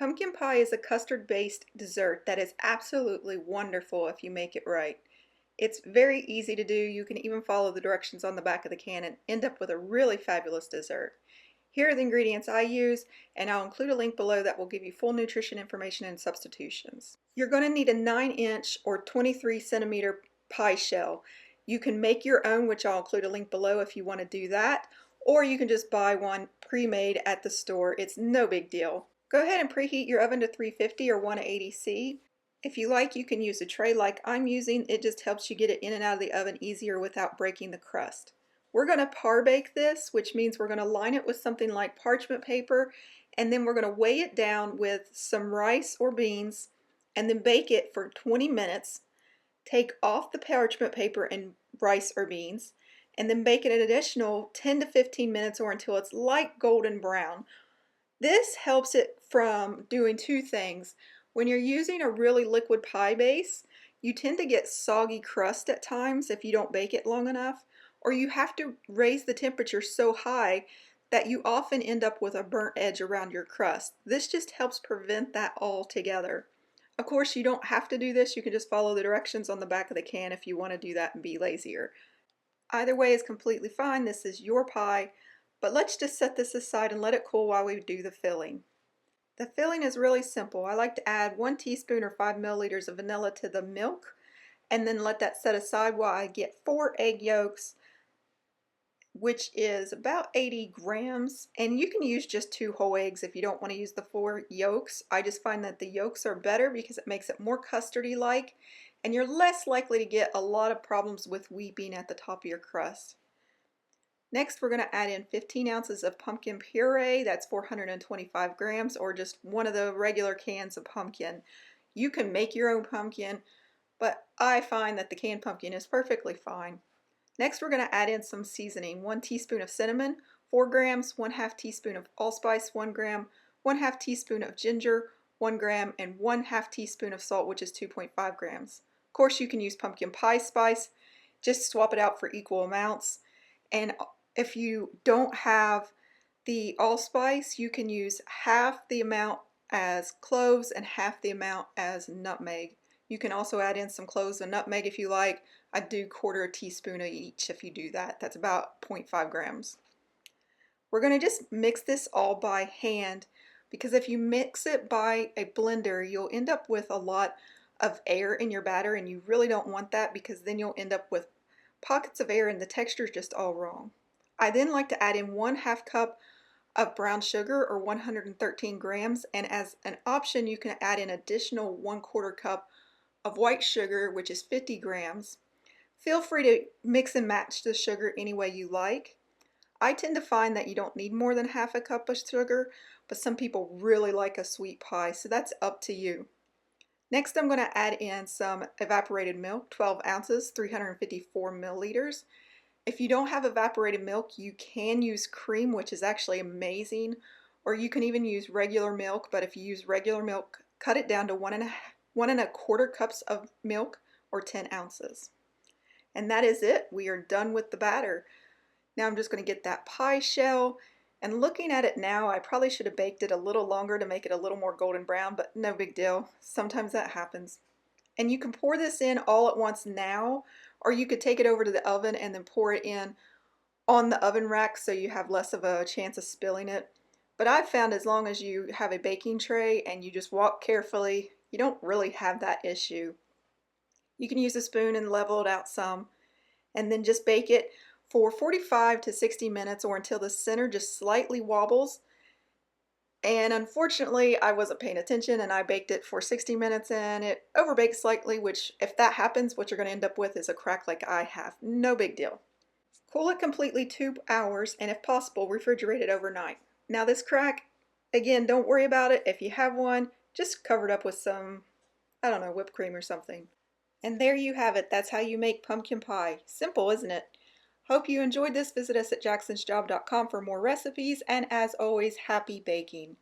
Pumpkin pie is a custard-based dessert that is absolutely wonderful if you make it right. It's very easy to do. You can even follow the directions on the back of the can and end up with a really fabulous dessert. Here are the ingredients I use, and I'll include a link below that will give you full nutrition information and substitutions. You're going to need a 9-inch or 23 centimeter pie shell. You can make your own, which I'll include a link below if you want to do that, or you can just buy one pre-made at the store. It's no big deal. Go ahead and preheat your oven to 350 or 180°C. If you like, you can use a tray like I'm using. It just helps you get it in and out of the oven easier without breaking the crust. We're going to par bake this, which means we're going to line it with something like parchment paper, and then we're going to weigh it down with some rice or beans, and then bake it for 20 minutes. Take off the parchment paper and rice or beans, and then bake it an additional 10 to 15 minutes or until it's light golden brown. This helps it from doing two things. When you're using a really liquid pie base, you tend to get soggy crust at times if you don't bake it long enough, or you have to raise the temperature so high that you often end up with a burnt edge around your crust. This just helps prevent that altogether. Of course, you don't have to do this. You can just follow the directions on the back of the can if you want to do that and be lazier. Either way is completely fine. This is your pie. But let's just set this aside and let it cool while we do the filling. The filling is really simple. I like to add 1 teaspoon or 5 milliliters of vanilla to the milk and then let that set aside while I get 4 egg yolks, which is about 80 grams. And you can use just 2 whole eggs if you don't want to use the 4 yolks. I just find that the yolks are better because it makes it more custardy-like, and you're less likely to get a lot of problems with weeping at the top of your crust. Next, we're going to add in 15 ounces of pumpkin puree. That's 425 grams, or just one of the regular cans of pumpkin. You can make your own pumpkin, but I find that the canned pumpkin is perfectly fine. Next, we're going to add in some seasoning. 1 teaspoon of cinnamon, 4 grams, 1/2 teaspoon of allspice, 1 gram, 1/2 teaspoon of ginger, 1 gram, and 1/2 teaspoon of salt, which is 2.5 grams. Of course, you can use pumpkin pie spice. Just swap it out for equal amounts. And if you don't have the allspice, you can use half the amount as cloves and half the amount as nutmeg. You can also add in some cloves and nutmeg if you like. I do 1/4 teaspoon of each if you do that. That's about 0.5 grams. We're going to just mix this all by hand, because if you mix it by a blender, you'll end up with a lot of air in your batter, and you really don't want that, because then you'll end up with pockets of air and the texture is just all wrong. I then like to add in 1/2 cup of brown sugar, or 113 grams, and as an option you can add an additional 1/4 cup of white sugar, which is 50 grams. Feel free to mix and match the sugar any way you like. I tend to find that you don't need more than 1/2 cup of sugar, but some people really like a sweet pie, so that's up to you. Next, I'm going to add in some evaporated milk, 12 ounces, 354 milliliters. If you don't have evaporated milk, you can use cream, which is actually amazing, or you can even use regular milk. But if you use regular milk, cut it down to 1 1/4 cups of milk, or 10 ounces. And that is it. We are done with the batter. Now I'm just going to get that pie shell, and looking at it now, I probably should have baked it a little longer to make it a little more golden brown, but no big deal. Sometimes that happens. And you can pour this in all at once now, or you could take it over to the oven and then pour it in on the oven rack so you have less of a chance of spilling it. But I've found as long as you have a baking tray and you just walk carefully, you don't really have that issue. You can use a spoon and level it out some, and then just bake it for 45 to 60 minutes, or until the center just slightly wobbles. And unfortunately, I wasn't paying attention and I baked it for 60 minutes and it overbaked slightly, which if that happens, what you're going to end up with is a crack like I have. No big deal. Cool it completely 2 hours, and if possible, refrigerate it overnight. Now this crack, again, don't worry about it. If you have one, just cover it up with some, I don't know, whipped cream or something. And there you have it. That's how you make pumpkin pie. Simple, isn't it? Hope you enjoyed this. Visit us at jacksonsjob.com for more recipes, and as always, happy baking.